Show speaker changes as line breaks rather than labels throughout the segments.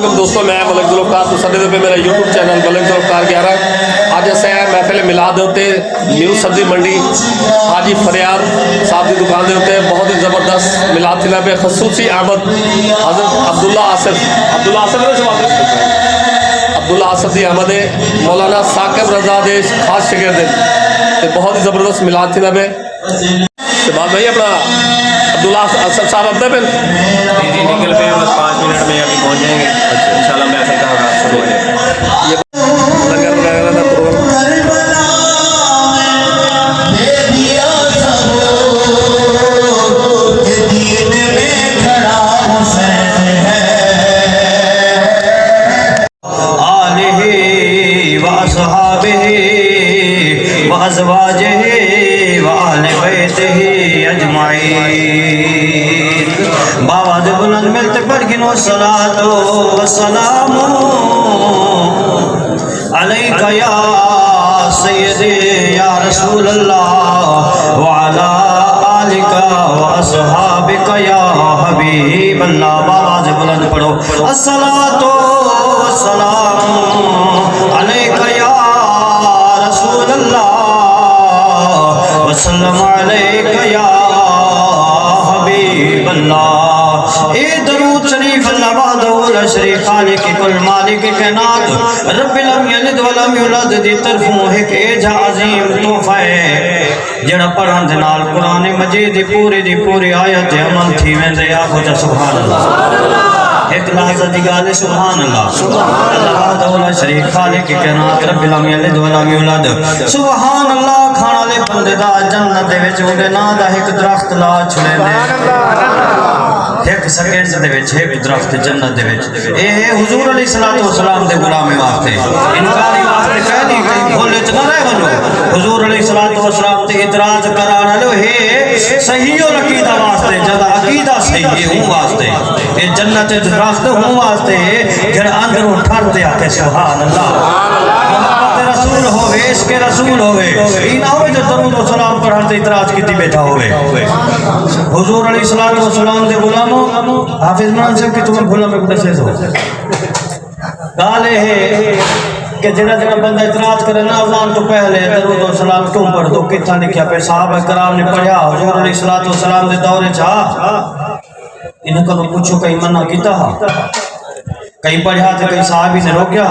علیکم دوستوں، میں ملک ذوالفقار تو سدے پہ میرا یوٹیوب چینل ملک ذوالفقار 11 آج ایسے ہے محفل میلاد ہوتے نیو سبزی منڈی حاجی فریاد صاحب کی دکان دے ہوتے بہت ہی زبردست میلاد تھی پہ خصوصی آمد حضرت عبداللہ آصف دی آمد ہے مولانا ثاقب رضا دے خاص شاگرد بہت ہی زبردست میلاد تھی پہ بات بھائی اپنا عبداللہ آصف صاحب اپنے پہ
جی نکل پہ بس 5 منٹ میں ابھی پہنچ جائیں گے انشاءاللہ محفل کا آغاز شروع ہو جائے گا
لنگر وغیرہ کا پروگرام
باواد بلند ملتے پڑھگن والصلاة والسلام علیکہ یا سیدی یا رسول اللہ وعلا آلکہ واصحابکہ یا حبیب اللہ. باواد بلند پڑھو الصلاة والسلام علیکہ یا رسول اللہ وسلم علیکہ یا حبیب اللہ. اے درود شریف اللہ وحدہ لا شریک خالق کل مالک کائنات رب لم یلد ولم یولد دی طرفوں ایک ایجا عظیم تحفہ ہے جڑا پڑھن دے نال قرآن مجید دی پوری آیت عمل تھی ویندے. آکھو جا سبحان اللہ. ایک لحظہ دی گال سبحان اللہ. اللہ وحدہ لا شریک خالق کائنات رب لم یلد ولم یولد. سبحان اللہ. کھانا لے بندے دا جنت دے وچ اونڈے نا دا ایک درخت لا چھڑے دے ایک سیکنڈ دے وچ ایک درخت جنت دے وچ. اے حضور علیہ الصلوۃ والسلام دے غلام واسطے انکاری واسطے کہہ دی کہیں بھولے چ نہ رہ ونجو. حضور علیہ الصلوۃ والسلام تے اعتراض کران والے ہے صحیح و عقیدہ واسطے جدا عقیدہ صحیح ہے ہوں واسطے اے جنت دے درخت ہوں واسطے جڑا اندروں ٹھر تے آتے سبحان اللہ. رسول ہوئے عشق رسول ہوئے یہ نہ ہوئے جو درود و سلام پر ہر اعتراض کیتی بیٹھا ہوئے. حضور علیہ الصلوۃ والسلام دے غلاموں حافظ مان صاحب کی تمہیں بھولا میں کچھ سے گالے ہے کہ جنہ بندہ اعتراض کرے نا اذان تو پہلے درود و سلام کیوں پڑھ دو کتنا لکھیا پہ صحابہ کرام نے پڑھیا حضور علیہ الصلوۃ والسلام دے دور چا انہاں کو پوچھو کہیں منع کیتا کہیں پڑھا تھے کہیں صحابی نے روکیا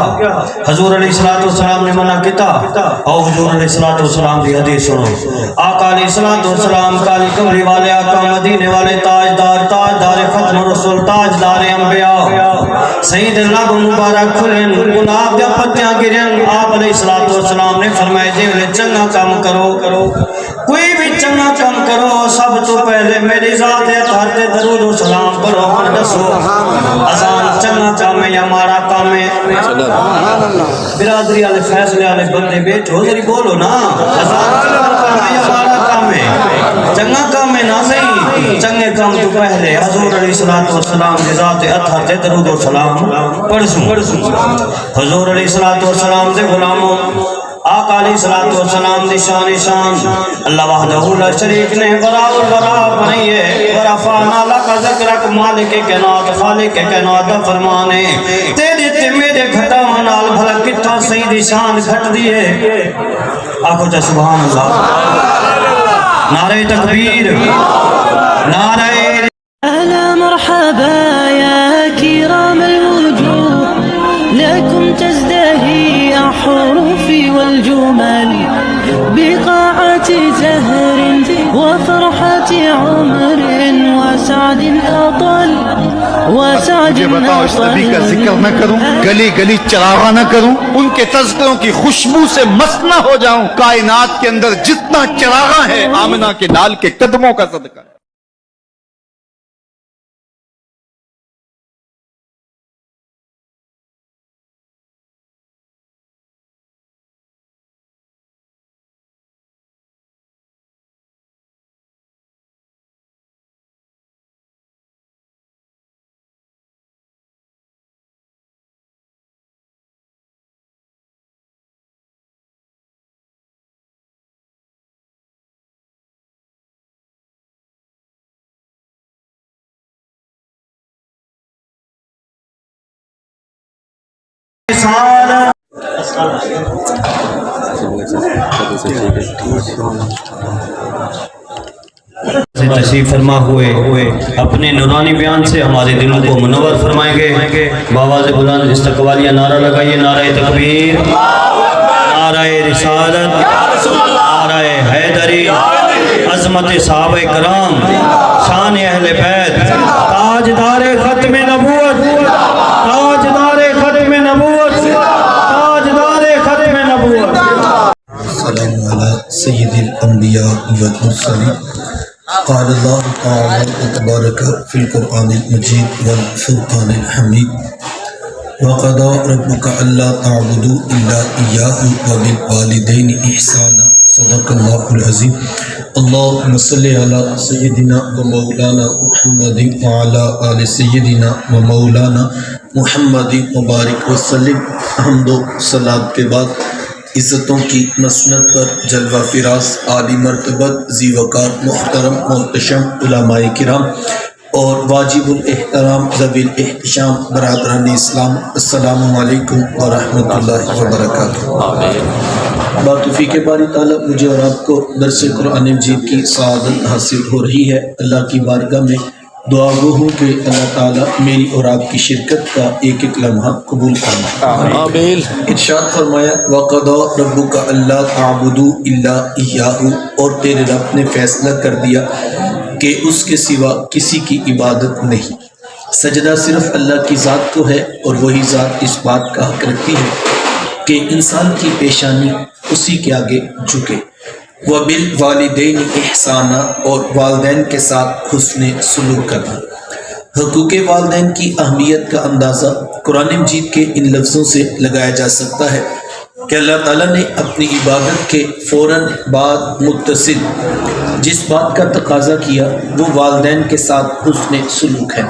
حضور علیہ السلام نے منع کیتا. او حضور علیہ السلام دی حدیث سنو. آقا علیہ السلام کالی کمری والے آقا مدینے والے تاجدار ختم رسول تاجدار انبیاء سید اللہ مبارک کھلن گلاب دیا پتیاں گرن. آپ علیہ السلام نے فرمائے جی چنگا کام کرو کوئی بھی چنگا کام کرو سب تو پہلے میری ذات اطہر تے درود و سلام پڑھو. من دسو اذان چنگا کام ہے یا مارا کام ہے؟ برادری والے فیصلے والے بندے بیٹھو ذری بولو نا. اذان چنگا کام ہے یا مارا کام ہے؟ چنگا کام ہے نا. صحیح چنگے کام تو پہلے حضور علیہ الصلوۃ والسلام کی ذات اطہر تے درود و سلام پڑھسوں. حضور علیہ الصلوۃ والسلام دے غلاموں آقا علیہ السلام دی شان اللہ وحدہ لا شریک نے برا بنائیے ورفعنا لک ذکرک مالک کائنات خالق کائنات دا فرمان ہے تیرے تے میرے گھٹاواں نال بھلا کتھا صحیح دی شان گھٹ دی ہے. آکھو جا سبحان اللہ. نعرہ تکبیر نعرہ
أهلا مرحبا يا كرام الوجوه لكم تزدهي أحرفي والجمل بقاعة زهر وفرحة عمر وسعد أطل وسعد
مجھے بتاؤ اس نبی کا ذکر نہ کروں گلی گلی چراغا نہ کروں ان کے تذکروں کی خوشبو سے مست نہ ہو جاؤں. کائنات کے اندر جتنا چراغا ہے آمنہ کے لال کے قدموں کا صدقہ ہے.
سے تشریف فرما ہوئے اپنے نورانی بیان سے ہمارے دلوں کو منور فرمائیں گے. بآواز بلند استقبالیہ نعرہ لگائیے. نعرہ تکبیر، نعرہ رسالت، نعرہ حیدری. عظمت صحابہ کرام، شان اہل بیت، تاجدار ختم نبوت، تاجدار ختم نبوت، تاجدار ختم نبوت.
السلام علی سید الانبیاء والمرسلین. قال اللہ تعالی تبارک فی القرآن المجید والفرقان الحمید. وقضى ربك ألا تعبدوا إلا إياه وبالوالدين إحسانا. صدق الله العظيم. اللهم صل على سيدنا ومولانا محمد وعلى آل سيدنا ومولانا محمد وبارک وسلم. حمد و صلات کے بعد عزتوں کی مسند پر جلوہ فراز عالی مرتبت ذی وقار محترم محتشم علماء کرام اور واجب الاحترام ذوی الاحتشام برادران اسلام، السلام علیکم ورحمۃ اللہ وبرکاتہ. باتوفیق باری تعالیٰ مجھے اور آپ کو درس قرآن مجید کی سعادت حاصل ہو رہی ہے. اللہ کی بارگاہ میں دعا گو ہوں کہ اللہ تعالیٰ میری اور آپ کی شرکت کا ایک ایک لمحہ قبول فرمائے.
آمین.
ارشاد فرمایا وَقَضَى رَبُّكَ أَلَّا تَعْبُدُوا إِلَّا إِيَّاهُ، اور تیرے رب نے فیصلہ کر دیا کہ اس کے سوا کسی کی عبادت نہیں. سجدہ صرف اللہ کی ذات کو ہے اور وہی ذات اس بات کا حق رکھتی ہے کہ انسان کی پیشانی اسی کے آگے جھکے. وَبِالْوَالِدَيْنِ إِحْسَانًا، اور والدین کے ساتھ حسن سلوک کرنا. حقوق والدین کی اہمیت کا اندازہ قرآن مجید کے ان لفظوں سے لگایا جا سکتا ہے کہ اللہ تعالیٰ نے اپنی عبادت کے فوراً بعد متصل جس بات کا تقاضا کیا وہ والدین کے ساتھ حسن سلوک ہے.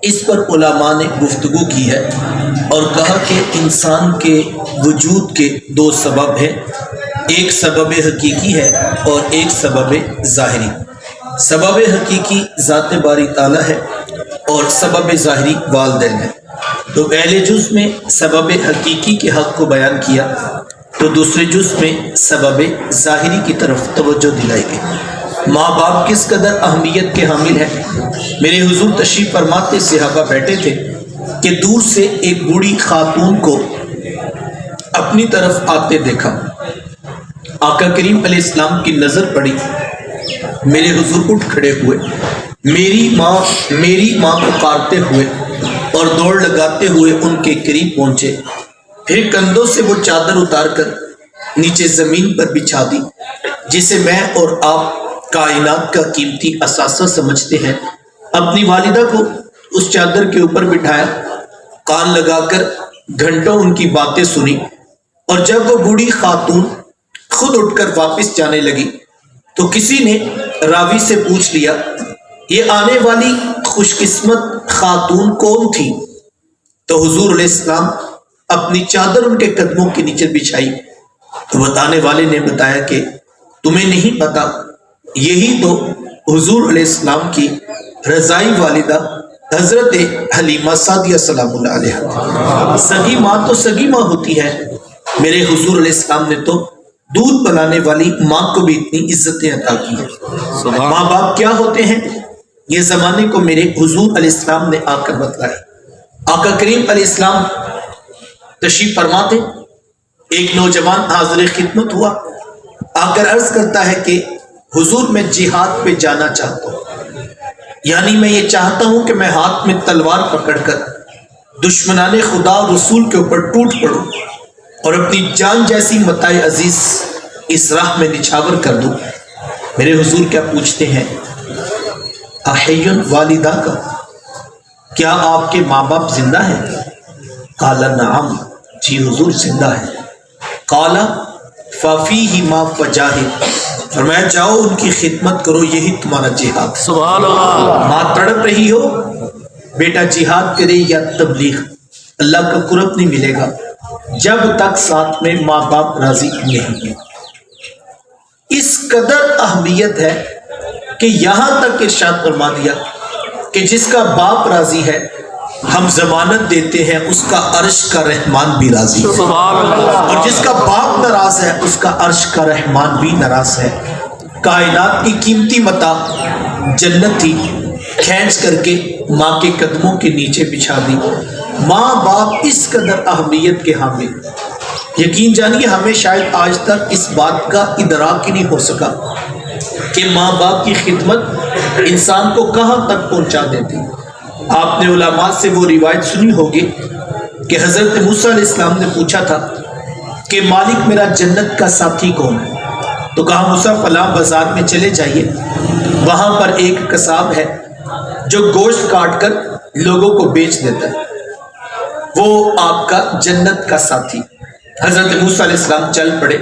اس پر علماء نے گفتگو کی ہے اور کہا کہ انسان کے وجود کے دو سبب ہیں، ایک سبب حقیقی ہے اور ایک سبب ظاہری. سبب حقیقی ذات باری تعالیٰ ہے اور سبب ظاہری والدین ہے. تو پہلے جز میں سبب حقیقی کے حق کو بیان کیا تو دوسرے جز میں سبب ظاہری کی طرف توجہ دلائی گئی. ماں باپ کس قدر اہمیت کے حامل ہیں. میرے حضور تشریف فرماتے صحابہ بیٹھے تھے کہ دور سے ایک بوڑھی خاتون کو اپنی طرف آتے دیکھا. آقا کریم علیہ السلام کی نظر پڑی. میرے حضور اٹھ کھڑے ہوئے، میری ماں پکارتے ہوئے اور دوڑ لگاتے ہوئے ان کے قریب پہنچے. پھر کندھوں سے وہ چادر اتار کر نیچے زمین پر بچھا دی جسے میں اور آپ کائنات کا قیمتی اثاثہ سمجھتے ہیں. اپنی والدہ کو اس چادر کے اوپر بٹھایا، کان لگا کر گھنٹوں ان کی باتیں سنی، اور جب وہ بوڑھی خاتون خود اٹھ کر واپس جانے لگی تو کسی نے راوی سے پوچھ لیا یہ آنے والی خوش قسمت خاتون کون تھی؟ تو حضور علیہ السلام اپنی چادر ان کے قدموں کے نیچے بچھائی تو بتانے والے نے بتایا کہ تمہیں نہیں پتا، یہی تو حضور علیہ السلام کی رضائی والدہ حضرت حلیمہ سعدیہ سلام اللہ علیہ. سگی ماں تو سگی ماں ہوتی ہے. میرے حضور علیہ السلام نے تو دودھ پلانے والی ماں کو بھی اتنی عزتیں عطا کی ہیں. ماں باپ کیا ہوتے ہیں یہ زمانے کو میرے حضور علیہ السلام نے آ کر بتلائی. آقا کریم علیہ السلام تشریف فرماتے، ایک نوجوان حاضر خدمت ہوا، آ کر عرض کرتا ہے کہ حضور میں جہاد پہ جانا چاہتا ہوں، یعنی میں یہ چاہتا ہوں کہ میں ہاتھ میں تلوار پکڑ کر دشمنان خدا اور رسول کے اوپر ٹوٹ پڑوں اور اپنی جان جیسی متاع عزیز اس راہ میں نچھاور کر دوں. میرے حضور کیا پوچھتے ہیں، احیّن والدہ کا، کیا آپ کے ماں باپ زندہ ہیں؟ قال نعم، جی حضور زندہ ہے. قال ففیہما فجاہد، فرمایا جاؤ ان کی خدمت کرو، یہی تمہارا جہاد.
سبحان اللہ.
ماں تڑپ رہی ہو، بیٹا جہاد کرے یا تبلیغ، اللہ کا قرب نہیں ملے گا جب تک ساتھ میں ماں باپ راضی نہیں ہیں. اس قدر اہمیت ہے کہ یہاں تک ارشاد فرما دیا کہ جس کا باپ راضی ہے ہم ضمانت دیتے ہیں اس کا عرش کا رحمان بھی راضی ہے،
سبحان اللہ.
اور جس کا باپ ناراض ہے اس کا عرش کا رحمان بھی ناراض ہے. کائنات کی قیمتی متاع جنت تھی، کھینچ کر کے ماں کے قدموں کے نیچے بچھا دی. ماں باپ اس قدر اہمیت کے حامل، یقین جانیے ہمیں شاید آج تک اس بات کا ادراک ہی نہیں ہو سکا کہ ماں باپ کی خدمت انسان کو کہاں تک پہنچا دیتی. آپ نے علماء سے وہ روایت سنی ہوگی کہ حضرت موسیٰ علیہ السلام نے پوچھا تھا کہ مالک میرا جنت کا ساتھی کون ہے؟ تو کہا موسیٰ فلاں بازار میں چلے جائیے، وہاں پر ایک قصاب ہے جو گوشت کاٹ کر لوگوں کو بیچ دیتا ہے، وہ آپ کا جنت کا ساتھی. حضرت موسیٰ علیہ السلام چل پڑے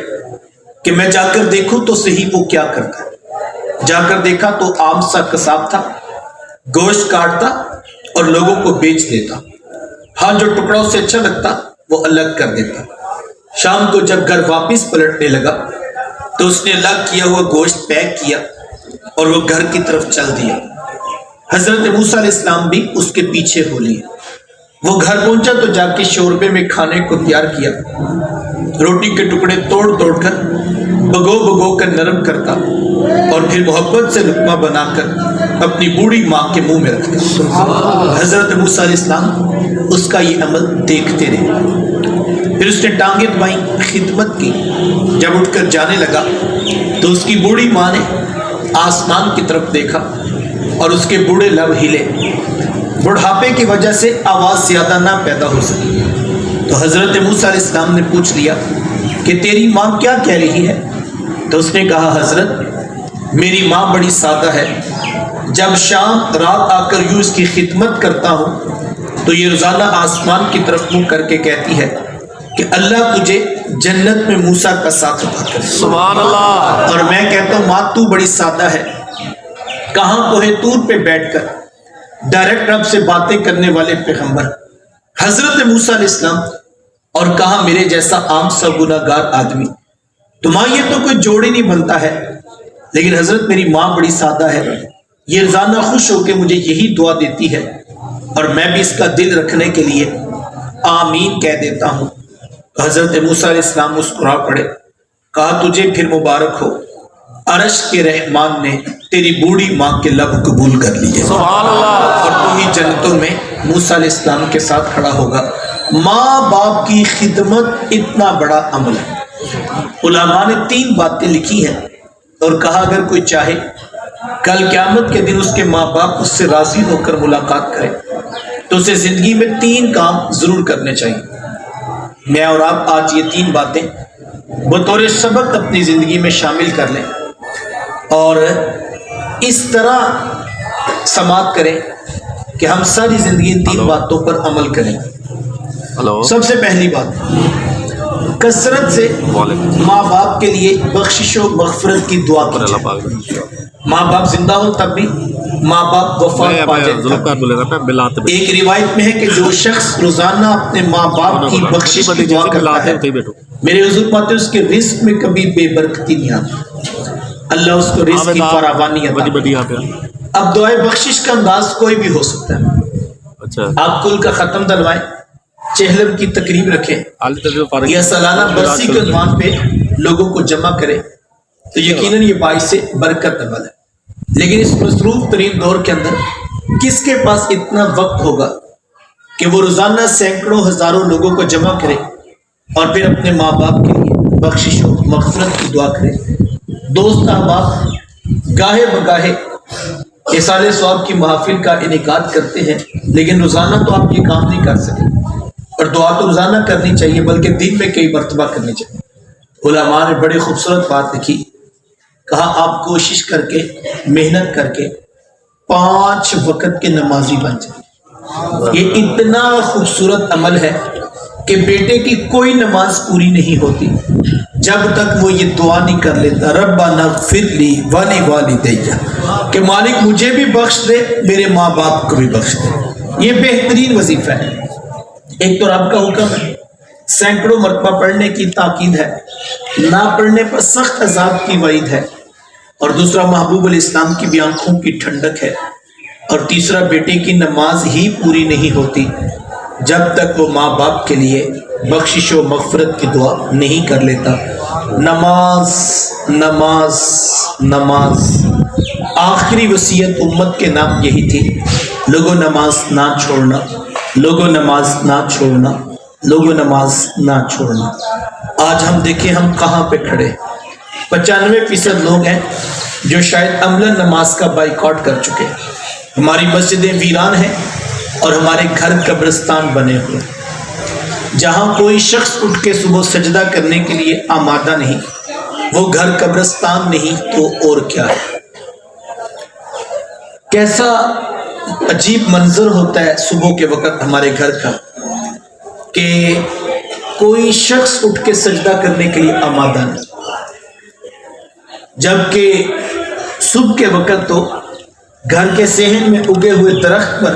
کہ میں جا کر دیکھوں تو صحیح وہ کیا کرتا ہے. جا کر دیکھا تو عام سا قصاب تھا، گوشت کاٹتا اور لوگوں کو بیچ دیتا. ہاں جو ٹکڑا اسے اچھا لگتا وہ الگ کر دیتا. شام کو جب گھر واپس پلٹنے لگا تو اس نے الگ کیا ہوا گوشت پیک کیا اور وہ گھر کی طرف چل دیا. حضرت موسیٰ علیہ السلام بھی اس کے پیچھے ہو لیے. وہ گھر پہنچا تو جا کے شوربے میں کھانے کو تیار کیا، روٹی کے ٹکڑے توڑ توڑ کر بھگو بھگو کر نرم کرتا اور پھر محبت سے لقمہ بنا کر اپنی بوڑھی ماں کے منہ میں رکھتا. حضرت موسیٰ علیہ السلام اس کا یہ عمل دیکھتے رہے. پھر اس نے ٹانگیں دبائیں، خدمت کی. جب اٹھ کر جانے لگا تو اس کی بوڑھی ماں نے آسمان کی طرف دیکھا اور اس کے بوڑھے لب ہلے. بڑھاپے کی وجہ سے آواز زیادہ نہ پیدا ہو سکی. تو حضرت موسیٰ علیہ السلام نے پوچھ لیا کہ تیری ماں کیا کہہ رہی ہے؟ تو اس نے کہا حضرت میری ماں بڑی سادہ ہے، جب شام رات آ کر یوں اس کی خدمت کرتا ہوں تو یہ روزانہ آسمان کی طرف منہ کر کے کہتی ہے کہ اللہ تجھے جنت میں موسیٰ کا ساتھ عطا کرے.
سبحان اللہ.
اور میں کہتا ہوں ماں تو بڑی سادہ ہے، کہاں کوہ طور پہ بیٹھ کر ڈائریکٹ رب سے باتیں کرنے والے پیغمبر حضرت موسیٰ علیہ السلام، اور کہاں میرے جیسا عام سا گناہگار آدمی. تو ماں یہ تو کوئی جوڑ ہی نہیں بنتا ہے، لیکن حضرت میری ماں بڑی سادہ ہے، یہ روزانہ خوش ہو کے مجھے یہی دعا دیتی ہے اور میں بھی اس کا دل رکھنے کے لیے آمین کہہ دیتا ہوں. حضرت موسیٰ علیہ السلام مسکرا پڑے. کہا تجھے پھر مبارک ہو، عرش کے رحمان نے تیری بوڑھی ماں کے لب قبول کر لیے،
سبحان اللہ.
اور تو ہی جنتوں میں موسیٰ علیہ السلام کے ساتھ کھڑا ہوگا. ماں باپ کی خدمت اتنا بڑا عمل ہے. علماء نے 3 باتیں لکھی ہیں اور کہا اگر کوئی چاہے کل قیامت کے دن اس کے ماں باپ اس سے راضی ہو کر ملاقات کرے تو اسے زندگی میں 3 کام ضرور کرنے چاہیے. میں اور آپ آج یہ 3 باتیں بطور سبق اپنی زندگی میں شامل کر لیں اور اس طرح سماعت کریں کہ ہم ساری زندگی ان 3 باتوں پر عمل کریں.
ہلو.
سب سے پہلی بات، کثرت سے ماں باپ کے لیے بخشش و مغفرت کی دعا کیجیے. ماں باپ زندہ ہو تب بھی، ماں باپ وفات پا جائے. ایک روایت میں ہے کہ جو شخص روزانہ اپنے ماں باپ کی بخشش کی دعا کرتا ہے، میرے حضور پاتے اس کے رزق میں کبھی بے برکتی نہیں آتی، اللہ اس کو رزق کی فراوانی عطا. اب دعائے بخشش کا انداز کوئی بھی ہو سکتا ہے. آپ کل کا ختم دلوائیں، چہلم کی تقریب رکھیں یا سالانہ برسی کے عنوان پہ لوگوں کو جمع کریں تو یقیناً یہ باعث سے برکت عمل ہے. لیکن اس مصروف ترین دور کے اندر کس کے پاس اتنا وقت ہوگا کہ وہ روزانہ سینکڑوں ہزاروں لوگوں کو جمع کرے اور پھر اپنے ماں باپ کے لیے بخشش و مغفرت کی دعا کرے. دوست احباب گاہے بگاہے احسان ثواب کی محافل کا انعقاد کرتے ہیں، لیکن روزانہ تو آپ یہ کام نہیں کر سکتے اور دعا تو روزانہ کرنی چاہیے بلکہ دن میں کئی مرتبہ کرنی چاہیے. علماء نے بڑی خوبصورت بات لکھی، کہا آپ کوشش کر کے محنت کر کے 5 وقت کے نمازی بن جائیں. یہ اتنا خوبصورت عمل ہے کہ بیٹے کی کوئی نماز پوری نہیں ہوتی جب تک وہ یہ دعا نہیں کر لیتا ربنا اغفر لی ولی والدی، کہ مالک مجھے بھی بخش دے، میرے ماں باپ کو بھی بخش دے. یہ بہترین وظیفہ ہے. ایک تو رب کا حکم ہے، سینکڑوں مرتبہ پڑھنے کی تاکید ہے، نہ پڑھنے پر سخت عذاب کی وعید ہے، اور دوسرا محبوب علیہ السلام کی بھی آنکھوں کی ٹھنڈک ہے اور تیسرا بیٹے کی نماز ہی پوری نہیں ہوتی جب تک وہ ماں باپ کے لیے بخشش و مغفرت کی دعا نہیں کر لیتا۔ نماز نماز نماز، آخری وصیت امت کے نام یہی تھی، لوگوں نماز نہ چھوڑنا، لوگوں نماز نہ چھوڑنا، لوگوں نماز نہ چھوڑنا۔ آج ہم دیکھیں ہم کہاں پہ کھڑے، 95% لوگ ہیں جو شاید عملاً نماز کا بائیکاٹ کر چکے، ہماری مسجدیں ویران ہیں اور ہمارے گھر قبرستان بنے ہوئے، جہاں کوئی شخص اٹھ کے صبح سجدہ کرنے کے لیے آمادہ نہیں، وہ گھر قبرستان نہیں تو اور کیا ہے۔ کیسا عجیب منظر ہوتا ہے صبح کے وقت ہمارے گھر کا کہ کوئی شخص اٹھ کے سجدہ کرنے کے لیے آمادہ نہیں، جبکہ صبح کے وقت تو گھر کے صحن میں اگے ہوئے درخت پر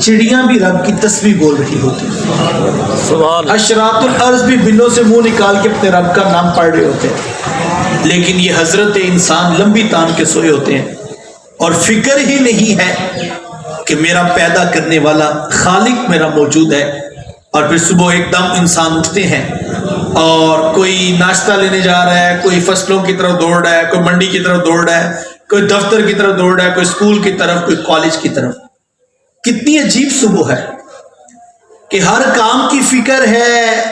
چڑیاں بھی رب کی تسبیح بول رہی ہوتی ہیں، اشراط الارض بھی بلوں سے منہ نکال کے اپنے رب کا نام پڑھ رہے ہوتے ہیں، لیکن یہ حضرت انسان لمبی تان کے سوئے ہوتے ہیں اور فکر ہی نہیں ہے کہ میرا پیدا کرنے والا خالق میرا موجود ہے۔ اور پھر صبح ایک دم انسان اٹھتے ہیں اور کوئی ناشتہ لینے جا رہا ہے، کوئی فصلوں کی طرف دوڑ رہا ہے، کوئی منڈی کی طرف دوڑ رہا ہے، کوئی دفتر کی طرف دوڑ رہا ہے، کوئی اسکول کی طرف، کوئی کالج کی طرف۔ کتنی عجیب صبح ہے کہ ہر کام کی فکر ہے۔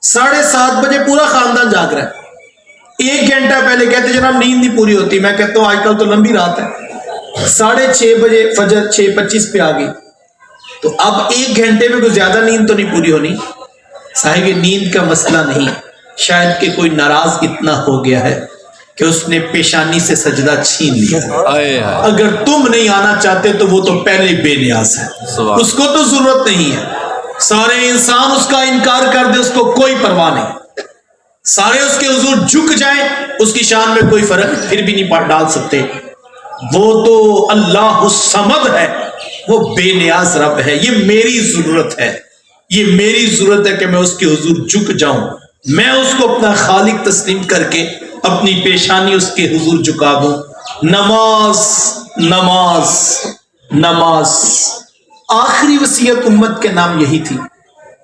7:30 بجے پورا خاندان جاگ رہا ہے، 1 گھنٹہ پہلے کہتے جناب نیند نہیں پوری ہوتی، میں کہتا ہوں آج کل تو لمبی رات ہے، 6:30 بجے فجر 6:25 پہ آ گئی، تو اب 1 گھنٹے میں کوئی زیادہ نیند تو نہیں پوری ہونی۔ صاحب یہ نیند کا مسئلہ نہیں، شاید کہ کوئی ناراض اتنا ہو گیا ہے کہ اس نے پیشانی سے سجدہ چھین لیا۔ اگر تم نہیں آنا چاہتے تو وہ تو پہلے بے نیاز ہے، اس کو تو ضرورت نہیں ہے، سارے انسان اس کا انکار کر دے اس کو کوئی پرواہ نہیں، سارے اس کے حضور جھک جائیں اس کی شان میں کوئی فرق پھر بھی نہیں ڈال سکتے۔ وہ تو اللہ الصمد ہے، وہ بے نیاز رب ہے۔ یہ میری ضرورت ہے، یہ میری ضرورت ہے کہ میں اس کے حضور جھک جاؤں، میں اس کو اپنا خالق تسلیم کر کے اپنی پیشانی اس کے حضور جھکا دوں۔ نماز نماز نماز، آخری وصیت امت کے نام یہی تھی،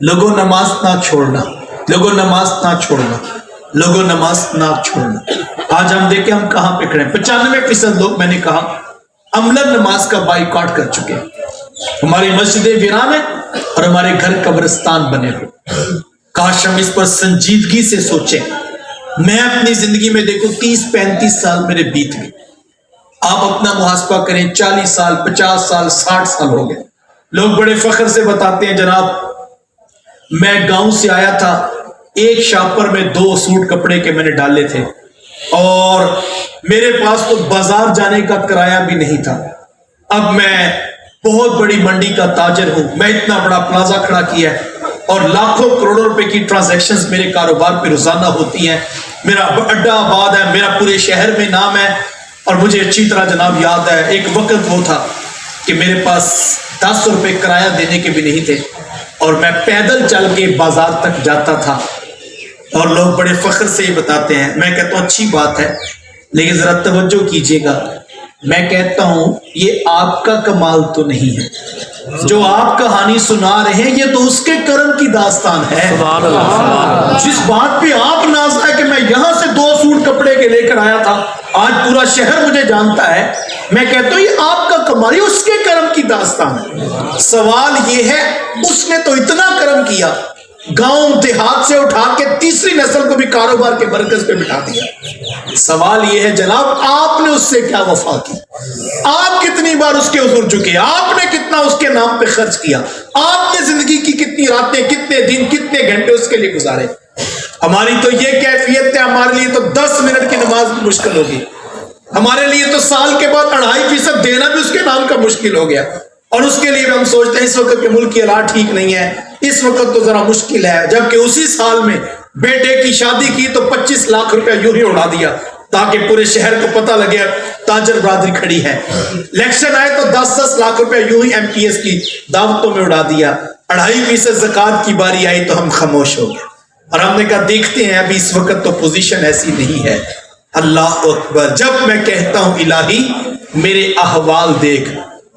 لوگوں نماز نہ چھوڑنا، لوگوں نماز نہ چھوڑنا، لوگوں نماز نہ چھوڑنا۔ آج ہم دیکھیں ہم کہاں پہ کھڑے ہیں، 95% لوگ میں نے کہا عملاً نماز کا بائیکاٹ کر چکے، ہماری مسجدیں ویران ہیں اور ہمارے گھر قبرستان بنے ہوئے۔ کاش ہم اس پر سنجیدگی سے سوچیں۔ میں اپنی زندگی میں دیکھوں 30-35 سال میرے بیت گئے، آپ اپنا محاسبہ کریں، 40 سال 50 سال 60 سال ہو گئے۔ لوگ بڑے فخر سے بتاتے ہیں جناب میں گاؤں سے آیا تھا، ایک شاپر میں 2 سوٹ کپڑے کے میں نے ڈالے تھے اور میرے پاس تو بازار جانے کا کرایہ بھی نہیں تھا، اب میں بہت بڑی منڈی کا تاجر ہوں، میں اتنا بڑا پلازا کھڑا کیا ہے اور لاکھوں کروڑوں روپے کی ٹرانزیکشنز میرے کاروبار پہ روزانہ ہوتی ہیں، میرا اڈا آباد ہے، میرا پورے شہر میں نام ہے۔ اور مجھے اچھی طرح جناب یاد ہے ایک وقت وہ تھا کہ میرے پاس 10 روپے کرایہ دینے کے بھی نہیں تھے اور میں پیدل چل کے بازار تک جاتا تھا، اور لوگ بڑے فخر سے یہ بتاتے ہیں۔ میں کہتا ہوں اچھی بات ہے، لیکن ذرا توجہ کیجئے گا، میں کہتا ہوں یہ آپ کا کمال تو نہیں ہے، جو آپ کہانی سنا رہے ہیں یہ تو اس کے کرم کی داستان ہے۔ جس بات پہ آپ ناز ہے کہ میں یہاں سے 2 سوٹ کپڑے کے لے کر آیا تھا، آج پورا شہر مجھے جانتا ہے، میں کہتا ہوں یہ آپ کا کمال، یہ اس کے کرم کی داستان ہے۔ سوال یہ ہے اس نے تو اتنا کرم کیا، گاؤں دیہات سے اٹھا کے تیسری نسل کو بھی کاروبار کے مرکز پہ بٹھا دیا۔ سوال یہ ہے جناب آپ نے اس سے کیا وفا کی، آپ کتنی بار اس کے حضور جھکے، آپ نے کتنا اس کے نام پہ خرچ کیا، آپ نے زندگی کی کتنی راتیں، کتنے دن، کتنے گھنٹے اس کے لیے گزارے۔ ہماری تو یہ کیفیت ہے، ہمارے لیے تو 10 منٹ کی نماز بھی مشکل ہوگی، ہمارے لیے تو سال کے بعد 2.5% دینا بھی اس کے نام کا مشکل ہو گیا، اور اس کے لیے بھی ہم سوچتے ہیں اس وقت کے ملک کی حالات ٹھیک نہیں ہے، اس وقت تو ذرا مشکل ہے، جبکہ اسی سال میں بیٹے کی شادی کی تو 25 لاکھ روپے یوں ہی اڑا دیا تاکہ پورے شہر کو پتہ لگے تاجر برادری کھڑی ہے۔ الیکشن آئے تو 10-10 لاکھ روپے یوں ہی MPS کی دعوتوں میں اڑا دیا۔ 2.5% زکوٰۃ کی باری آئی تو ہم خاموش ہو گئے، اور ہم نے کہا دیکھتے ہیں ابھی اس وقت تو پوزیشن ایسی نہیں ہے۔ اللہ اکبر، جب میں کہتا ہوں الہی میرے احوال دیکھ،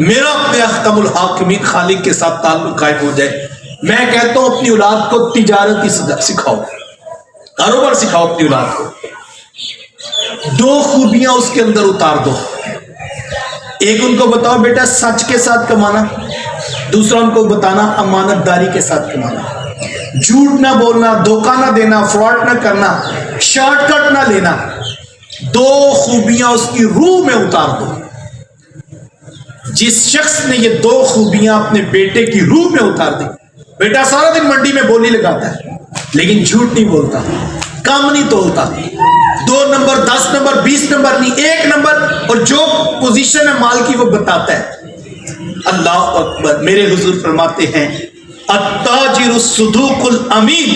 میرا اپنے احکم الحاکمین خالق کے ساتھ تعلق قائم ہو جائے. میں کہتا ہوں اپنی اولاد کو تجارت ہی سکھاؤ, کاروبار سکھاؤ اپنی اولاد کو. 2 خوبیاں اس کے اندر اتار دو. ایک ان کو بتاؤ بیٹا سچ کے ساتھ کمانا, دوسرا ان کو بتانا امانت داری کے ساتھ کمانا. جھوٹ نہ بولنا, دھوکہ نہ دینا, فراڈ نہ کرنا, شارٹ کٹ نہ لینا. 2 خوبیاں اس کی روح میں اتار دو. جس شخص نے یہ 2 خوبیاں اپنے بیٹے کی روح میں اتار دی, بیٹا سارا دن منڈی میں بولی لگاتا ہے لیکن جھوٹ نہیں بولتا, کام نہیں تولتا, 2 نمبر 10 نمبر 20 نمبر نہیں 1 نمبر, اور جو پوزیشن ہے مال کی وہ بتاتا ہے. اللہ اکبر. میرے حضور فرماتے ہیں التاجر الصدوق الامین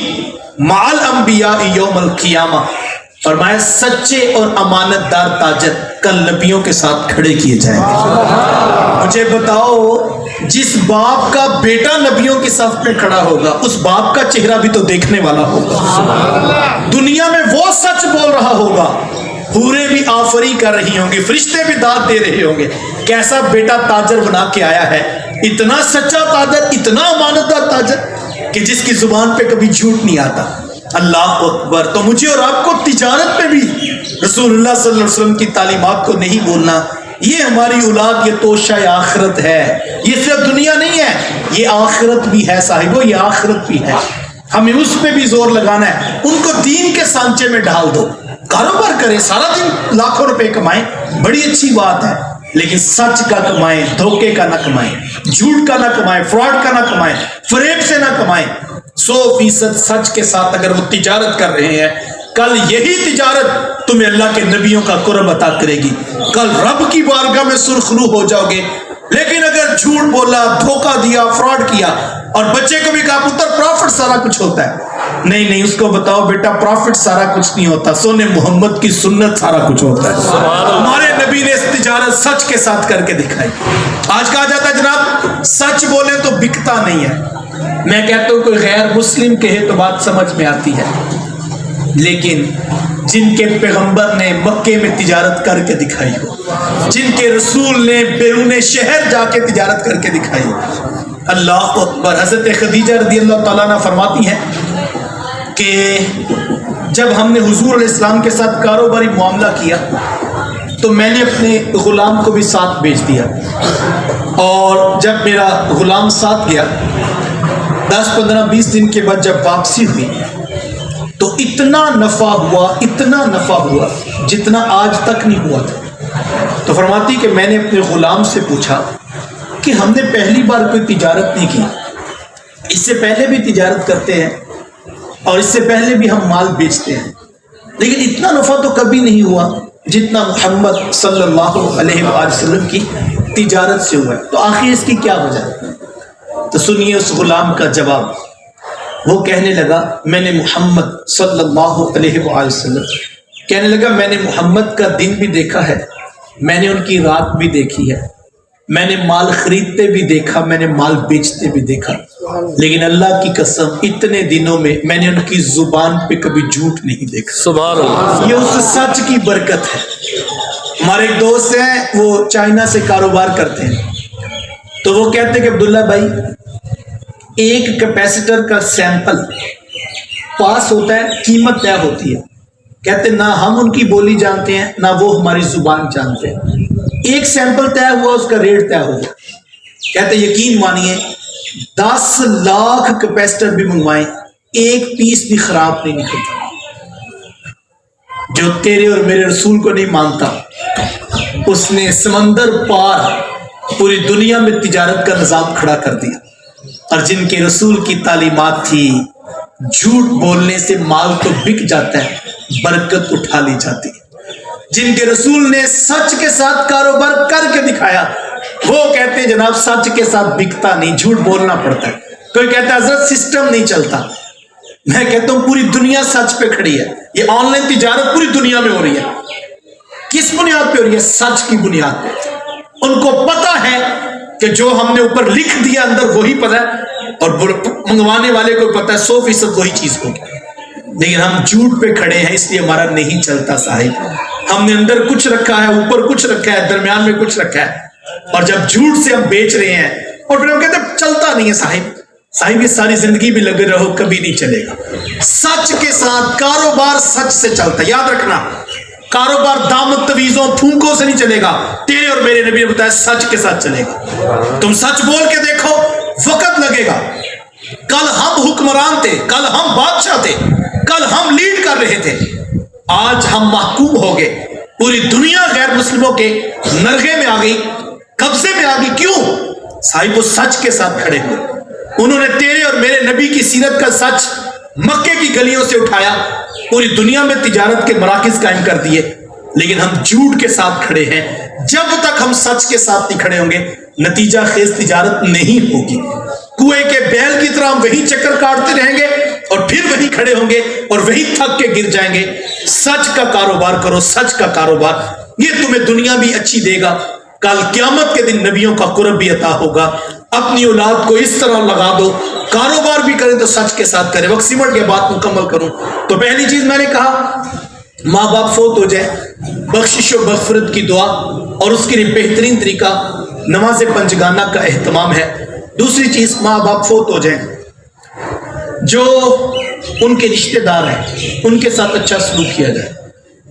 مع الانبیاء یوم القیامہ. فرمایا سچے اور امانت دار تاجر کل نبیوں کے ساتھ کھڑے کیے جائیں گے. مجھے بتاؤ جس باپ کا بیٹا نبیوں کی صف میں کھڑا ہوگا اس باپ کا چہرہ بھی تو دیکھنے والا ہوگا. دنیا میں وہ سچ بول رہا ہوگا, حوریں بھی آفری کر رہی ہوں گی, فرشتے بھی داد دے رہے ہوں گے. کیسا بیٹا تاجر بنا کے آیا ہے, اتنا سچا تاجر, اتنا امانت دار تاجر کہ جس کی زبان پہ کبھی جھوٹ نہیں آتا. اللہ اکبر. تو مجھے اور آپ کو تجارت میں بھی رسول اللہ صلی اللہ علیہ وسلم کی تعلیمات کو نہیں بولنا. یہ ہماری اولاد, یہ توشہ آخرت ہے. یہ صرف دنیا نہیں ہے, یہ آخرت بھی ہے صاحبو, یہ آخرت بھی ہے. ہمیں اس پہ بھی زور لگانا ہے. ان کو دین کے سانچے میں ڈال دو, کاروبار کریں, سارا دن لاکھوں روپے کمائیں, بڑی اچھی بات ہے, لیکن سچ کا کمائیں, دھوکے کا نہ کمائیں, جھوٹ کا نہ کمائیں, فراڈ کا نہ کمائیں, فریب سے نہ کمائیں. 100% سچ کے ساتھ اگر وہ تجارت کر رہے ہیں, کل یہی تجارت تمہیں اللہ کے نبیوں کا قرب عطا کرے گی. کل رب کی بارگاہ میں سرخرو ہو جاؤ گے. لیکن اگر جھوٹ بولا, دھوکہ دیا, فراڈ کیا, اور بچے کو بھی کہا پتر پروفٹ سارا کچھ ہوتا ہے, نہیں اس کو بتاؤ بیٹا پروفٹ سارا کچھ نہیں ہوتا, سونے محمد کی سنت سارا کچھ ہوتا ہے. ہمارے نبی نے اس تجارت سچ کے ساتھ کر کے دکھائی. آج کہا جاتا ہے جناب سچ بولے تو بکتا نہیں ہے. میں کہتا ہوں کوئی غیر مسلم کہے تو بات سمجھ میں آتی ہے, لیکن جن کے پیغمبر نے مکے میں تجارت کر کے دکھائی ہو, جن کے رسول نے بیرون شہر جا کے تجارت کر کے دکھائی ہو. اللہ اکبر. حضرت خدیجہ رضی اللہ تعالیٰ عنہ فرماتی ہیں کہ جب ہم نے حضور علیہ السلام کے ساتھ کاروباری معاملہ کیا تو میں نے اپنے غلام کو بھی ساتھ بھیج دیا, اور جب میرا غلام ساتھ گیا 10-15-20 دن کے بعد جب واپسی ہوئی تو اتنا نفع ہوا جتنا آج تک نہیں ہوا تھا. تو فرماتی کہ میں نے اپنے غلام سے پوچھا کہ ہم نے پہلی بار کوئی تجارت نہیں کی, اس سے پہلے بھی تجارت کرتے ہیں اور اس سے پہلے بھی ہم مال بیچتے ہیں, لیکن اتنا نفع تو کبھی نہیں ہوا جتنا محمد صلی اللہ علیہ وآلہ وسلم کی تجارت سے ہوا ہے. تو آخر اس کی کیا وجہ ہے؟ تو سنیے اس غلام کا جواب. وہ کہنے لگا میں نے محمد صلی اللہ علیہ وآلہ وسلم, کہنے لگا میں نے محمد کا دن بھی دیکھا ہے, میں نے ان کی رات بھی دیکھی ہے, میں نے مال خریدتے بھی دیکھا, میں نے مال بیچتے بھی دیکھا, لیکن اللہ کی قسم اتنے دنوں میں میں نے ان کی زبان پہ کبھی جھوٹ نہیں دیکھا. سبحان اللہ. یہ اس سچ کی برکت ہے. ہمارے ایک دوست ہیں وہ چائنا سے کاروبار کرتے ہیں, تو وہ کہتے ہیں کہ عبداللہ بھائی ایک کیپیسیٹر کا سیمپل پاس ہوتا ہے, قیمت طے ہوتی ہے. کہتے نہ ہم ان کی بولی جانتے ہیں نہ وہ ہماری زبان جانتے ہیں. ایک سیمپل طے ہوا, اس کا ریٹ طے ہو گیا. کہتے یقین مانیے 10 لاکھ کیپیسیٹر بھی منگوائیں, ایک پیس بھی خراب نہیں نکلتا. جو تیرے اور میرے رسول کو نہیں مانتا اس نے سمندر پار پوری دنیا میں تجارت کا نظام کھڑا کر دیا. اور جن کے رسول کی تعلیمات تھی جھوٹ بولنے سے مال تو بک جاتا ہے, برکت اٹھا لی جاتی ہے. جن کے رسول نے سچ کے ساتھ کاروبار کر کے دکھایا وہ کہتے ہیں جناب سچ کے ساتھ بکتا نہیں, جھوٹ بولنا پڑتا ہے. کوئی کہتا ہے حضرت سسٹم نہیں چلتا. میں کہتا ہوں پوری دنیا سچ پہ کھڑی ہے. یہ آن لائن تجارت پوری دنیا میں ہو رہی ہے. کس بنیاد پہ ہو رہی ہے؟ سچ کی بنیاد پہ. ان کو پتا ہے کہ جو ہم نے اوپر لکھ دیا اندر وہی پتا ہے, اور منگوانے والے کو پتا ہے 100% وہی چیز ہوگی. لیکن ہم جھوٹ پہ کھڑے ہیں اس لیے ہمارا نہیں چلتا صاحب. ہم نے اندر کچھ رکھا ہے, اوپر کچھ رکھا ہے, درمیان میں کچھ رکھا ہے.
اور جب جھوٹ سے ہم بیچ رہے ہیں اور پھر ہم کہتے ہیں چلتا نہیں ہے صاحب یہ ساری زندگی بھی لگے رہو کبھی نہیں چلے گا. سچ کے ساتھ کاروبار سچ سے چلتا ہے. یاد رکھنا کاروبار دامت تویزوں پھونکوں سے نہیں چلے گا. تیرے اور میرے نبی نے بتایا سچ کے ساتھ چلے گا. تم سچ بول کے دیکھو وقت لگے گا. کل ہم حکمران تھے, کل ہم بادشاہ تھے, کل ہم لیڈ کر رہے تھے, آج ہم محکوم ہو گئے. پوری دنیا غیر مسلموں کے نرغے میں آ گئی, قبضے میں آ گئی. کیوں؟ صاحب وہ سچ کے ساتھ کھڑے ہوئے. انہوں نے تیرے اور میرے نبی کی سیرت کا سچ مکے کی گلیوں سے اٹھایا, پوری دنیا میں تجارت کے مراکز قائم کر دیے. لیکن ہم جھوٹ کے ساتھ کھڑے ہیں. جب تک ہم سچ کے ساتھ نہیں کھڑے ہوں گے نتیجہ خیز تجارت نہیں ہوگی. کنویں کے بیل کی طرح ہم وہی چکر کاٹتے رہیں گے اور پھر وہی کھڑے ہوں گے اور وہی تھک کے گر جائیں گے. سچ کا کاروبار کرو, سچ کا کاروبار, یہ تمہیں دنیا بھی اچھی دے گا, کل قیامت کے دن نبیوں کا قرب بھی عطا ہوگا. اپنی اولاد کو اس طرح لگا دو, کاروبار بھی کریں تو سچ کے ساتھ کریں. وقت سمٹ کے بات مکمل کروں تو پہلی چیز میں نے کہا ماں باپ فوت ہو جائے, بخشش و مغفرت کی دعا, اور اس کے لیے بہترین طریقہ نماز پنجگانہ کا اہتمام ہے. دوسری چیز ماں باپ فوت ہو جائیں, جو ان کے رشتہ دار ہیں ان کے ساتھ اچھا سلوک کیا جائے.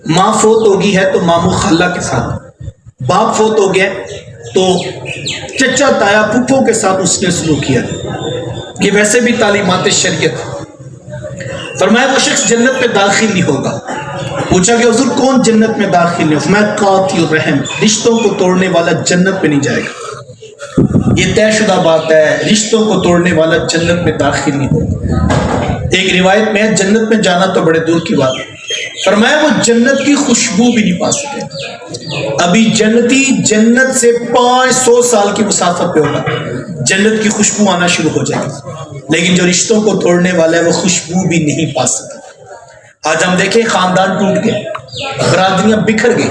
ماں فوت ہوگی ہے تو ماموں خالہ کے ساتھ, باپ فوت ہو گیا تو چچا تایا پھپھوں کے ساتھ اس نے سلوک کیا. یہ ویسے بھی تعلیمات شریعت. فرمایا وہ شخص جنت میں داخل نہیں ہوگا. پوچھا کہ حضور کون جنت میں داخل نہیں؟ فرمایا قاطع الرحم, رشتوں کو توڑنے والا جنت میں نہیں جائے گا. یہ طے شدہ بات ہے, رشتوں کو توڑنے والا جنت میں داخل نہیں ہوگا. ایک روایت میں ہے جنت میں جانا تو بڑے دور کی بات ہے. فرمایا وہ جنت کی خوشبو بھی نہیں پا سکے. ابھی جنتی جنت سے 500 سال کی مسافت پہ ہوگا, جنت کی خوشبو آنا شروع ہو جائے گی. لیکن جو رشتوں کو توڑنے والا ہے وہ خوشبو بھی نہیں پا سکتا. آج ہم دیکھیں خاندان ٹوٹ گئے, برادریاں بکھر گئی.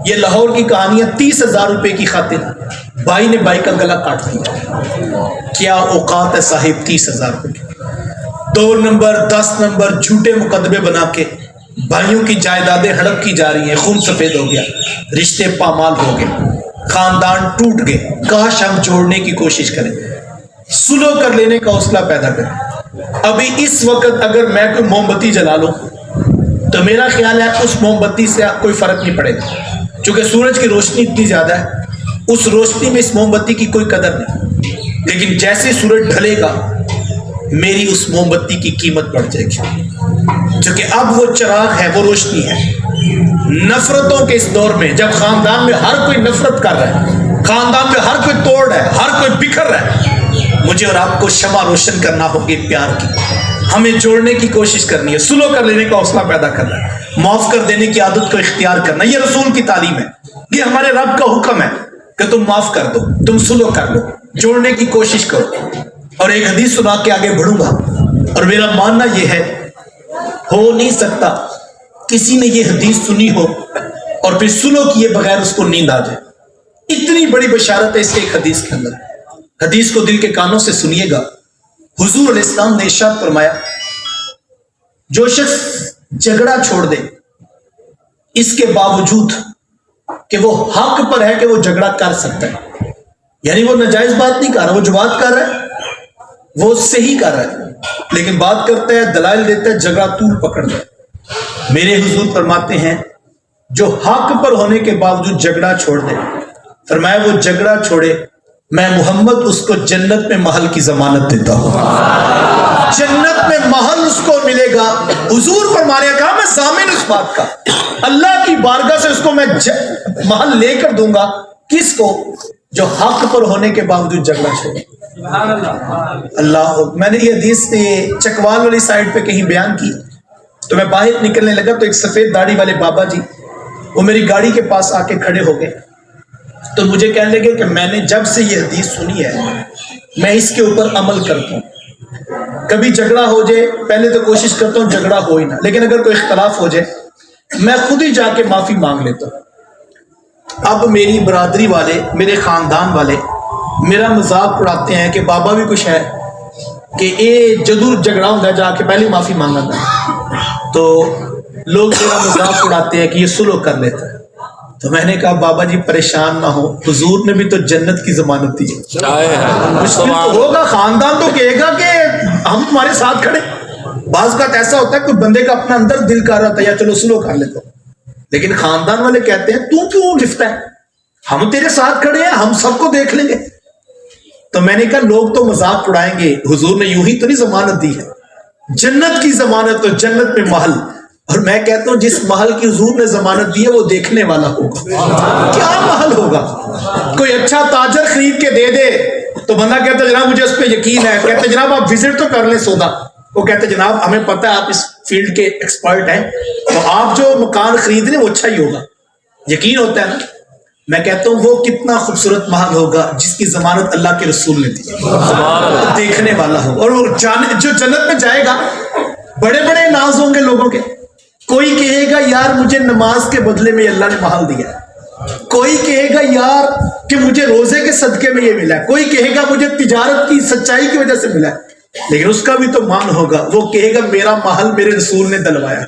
یہ لاہور کی کہانیاں 30,000 روپے کی خاطر بھائی نے بھائی کا گلا کاٹ دیا. کیا اوقات ہے صاحب 30,000 روپے. 2 نمبر 10 نمبر جھوٹے مقدمے بنا کے بھائیوں کی جائیدادیں ہڑپ کی جا رہی ہیں. خون سفید ہو گیا, رشتے پامال ہو گئے, خاندان ٹوٹ گئے. کاش ہم جوڑنے کی کوشش کریں, سلو کر لینے کا حوصلہ پیدا کریں. ابھی اس وقت اگر میں کوئی موم بتی جلا لوں تو میرا خیال ہے اس موم بتی سے کوئی فرق نہیں پڑے گا, چونکہ سورج کی روشنی اتنی زیادہ ہے, اس روشنی میں اس موم بتی کی کوئی قدر نہیں. لیکن جیسے سورج ڈھلے گا میری اس موم بتی کی قیمت بڑھ جائے گی, چونکہ اب وہ چراغ ہے, وہ روشنی ہے. نفرتوں کے اس دور میں جب خاندان میں ہر کوئی نفرت کر رہا ہے, خاندان میں ہر کوئی توڑ رہا ہے, ہر کوئی بکھر رہا ہے, مجھے اور آپ کو شمع روشن کرنا ہوگی پیار کی. ہمیں جوڑنے کی کوشش کرنی ہے, سلو کر لینے کا حوصلہ پیدا کرنا ہے, معاف کر دینے کی عادت کو اختیار کرنا. یہ رسول کی تعلیم ہے, یہ ہمارے رب کا حکم ہے کہ تم معاف کر دو, تم سلو کر لو, جوڑنے کی کوشش کرو. اور ایک حدیث سنا کے آگے بڑھوں گا, اور میرا ماننا یہ ہے ہو نہیں سکتا کسی نے یہ حدیث سنی ہو اور پھر سلو کیے بغیر اس کو نیند آ جائے. اتنی بڑی بشارت ہے اس کے ایک حدیث کے اندر. حدیث کو دل کے کانوں سے سنیے گا. حضور علیہ السلام نے ارشاد فرمایا جو شخص جھگڑا چھوڑ دے اس کے باوجود کہ وہ حق پر ہے کہ وہ جھگڑا کر سکتا ہے, یعنی وہ ناجائز بات نہیں کر رہا, وہ جو بات کر رہا ہے وہ صحیح کر رہا ہے, لیکن بات کرتا ہے, دلائل دیتا ہے, جھگڑا طول پکڑتا ہے. میرے حضور فرماتے ہیں جو حق پر ہونے کے باوجود جھگڑا چھوڑ دے, فرمایا وہ جھگڑا چھوڑے, میں محمد اس کو جنت میں محل کی ضمانت دیتا ہوں. جنت میں محل اس کو ملے گا. حضور فرمانے کا میں ضامن اس بات کا, اللہ کی بارگاہ سے اس کو میں محل لے کر دوں گا. کس کو؟ جو حق پر ہونے کے باوجود جھگڑا چھوڑے. اللہ, میں نے یہ حدیث چکوال والی سائڈ پہ کہیں بیان کی تو میں باہر نکلنے لگا تو ایک سفید داڑھی والے بابا جی وہ میری گاڑی کے پاس آ کے کھڑے ہو گئے. تو مجھے کہنے لگے کہ میں نے جب سے یہ حدیث سنی ہے میں اس کے اوپر عمل کرتا ہوں. کبھی جھگڑا ہو جائے پہلے تو کوشش کرتا ہوں جھگڑا ہو ہی نہ, لیکن اگر کوئی اختلاف ہو جائے میں خود ہی جا کے معافی مانگ لیتا ہوں. اب میری برادری والے, میرے خاندان والے میرا مذاق اڑاتے ہیں کہ بابا بھی کچھ ہے کہ اے جدور جھگڑا ہوتا ہے جا کے پہلے معافی مانگا تھا. تو لوگ میرا مذاق اڑاتے ہیں کہ یہ سلو کر لیتا ہے. تو میں نے کہا بابا جی پریشان نہ ہو، حضور نے بھی تو جنت کی ضمانت دی ہے،
چاہے
مشکل تو ہوگا، خاندان تو کہے گا کہ ہم تمہارے ساتھ کھڑے۔ بعض کا ایسا ہوتا ہے کوئی بندے کا اپنا اندر دل کر رہا تھا یا چلو سلو کر لیتا ہوں، لیکن خاندان والے کہتے ہیں تو کیوں لفتا ہے، ہم تیرے ساتھ کھڑے ہیں، ہم سب کو دیکھ لیں گے۔ تو میں نے کہا لوگ تو مذاق اڑائیں گے، حضور نے یوں ہی تو نہیں ضمانت دی ہے، جنت کی ضمانت، تو جنت میں محل، اور میں کہتا ہوں جس محل کی حضور نے ضمانت دی ہے وہ دیکھنے والا ہوگا۔ کیا محل ہوگا؟ کوئی اچھا تاجر خرید کے دے دے تو بندہ کہتا ہے جناب مجھے اس پہ یقین ہے، کہتے جناب آپ وزٹ تو کر لیں سودا، وہ کہتے جناب ہمیں پتہ ہے آپ اس فیلڈ کے ایکسپرٹ ہیں، تو آپ جو مکان خرید لیں وہ اچھا ہی ہوگا، یقین ہوتا ہے نا۔ میں کہتا ہوں وہ کتنا خوبصورت محل ہوگا جس کی ضمانت اللہ کے رسول نے دی، دیکھنے والا ہو، اور وہ جو جنت میں جائے گا بڑے بڑے ناز ہوں گے لوگوں کے، کوئی کہے گا یار مجھے نماز کے بدلے میں اللہ نے محل دیا ہے، کوئی کہے گا یار کہ مجھے روزے کے صدقے میں یہ ملا ہے، کوئی کہے گا مجھے تجارت کی سچائی کی وجہ سے ملا ہے، لیکن اس کا بھی تو مان ہوگا، وہ کہے گا میرا محل میرے رسول نے دلوایا،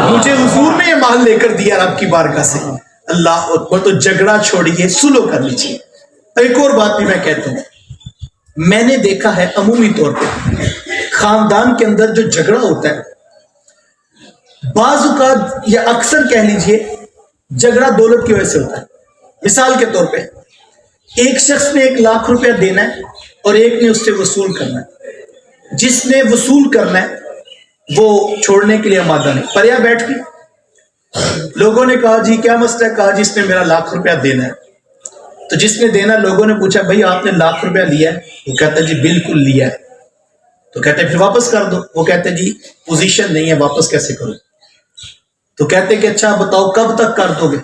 مجھے حضور نے یہ محل لے کر دیا رب کی بارگاہ سے۔ اللہ اکبر۔ تو جھگڑا چھوڑیے، سلو کر لیجیے۔ ایک اور بات بھی میں کہتا ہوں، میں نے دیکھا ہے عمومی طور پہ خاندان کے اندر جو جھگڑا ہوتا ہے بعض اوقات یا اکثر کہہ لیجئے جھگڑا دولت کی وجہ سے ہوتا ہے۔ مثال کے طور پہ ایک شخص نے 1 لاکھ روپیہ دینا ہے اور ایک نے اس سے وصول کرنا ہے، جس نے وصول کرنا ہے وہ چھوڑنے کے لیے آمادہ نہیں، پریا بیٹھ گئی، لوگوں نے کہا جی کیا مسئلہ ہے، کہا جی اس نے میرا 1 لاکھ روپیہ دینا ہے، تو جس نے دینا لوگوں نے پوچھا بھائی آپ نے 1 لاکھ روپیہ لیا ہے، وہ کہتا ہے جی بالکل لیا ہے، تو کہتے ہیں پھر واپس کر دو، وہ کہتے ہیں جی پوزیشن نہیں ہے واپس کیسے کرو، تو کہتے کہ اچھا بتاؤ کب تک کر دو گے،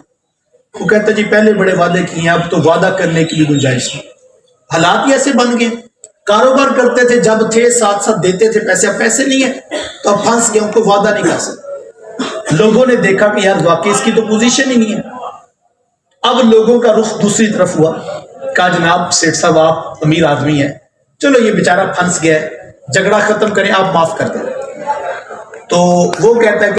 وہ کہتے جی پہلے بڑے وعدے کیے ہیں اب تو وعدہ کرنے کی بھی گنجائش نہیں، حالات ہی ایسے بن گئے، کاروبار کرتے تھے جب تھے ساتھ ساتھ دیتے تھے پیسے، اب پیسے نہیں ہیں تو اب پھنس گئے، ان کو وعدہ نہیں کر سکتے، لوگوں نے دیکھا کہ یار واقعی اس کی تو پوزیشن ہی نہیں ہے، اب لوگوں کا رخ دوسری طرف ہوا، کہا جناب سیٹھ صاحب آپ امیر آدمی ہیں، چلو یہ بیچارہ پھنس گیا ہے، جھگڑا ختم کریں آپ معاف کر دیں، تو وہ کہتا ہے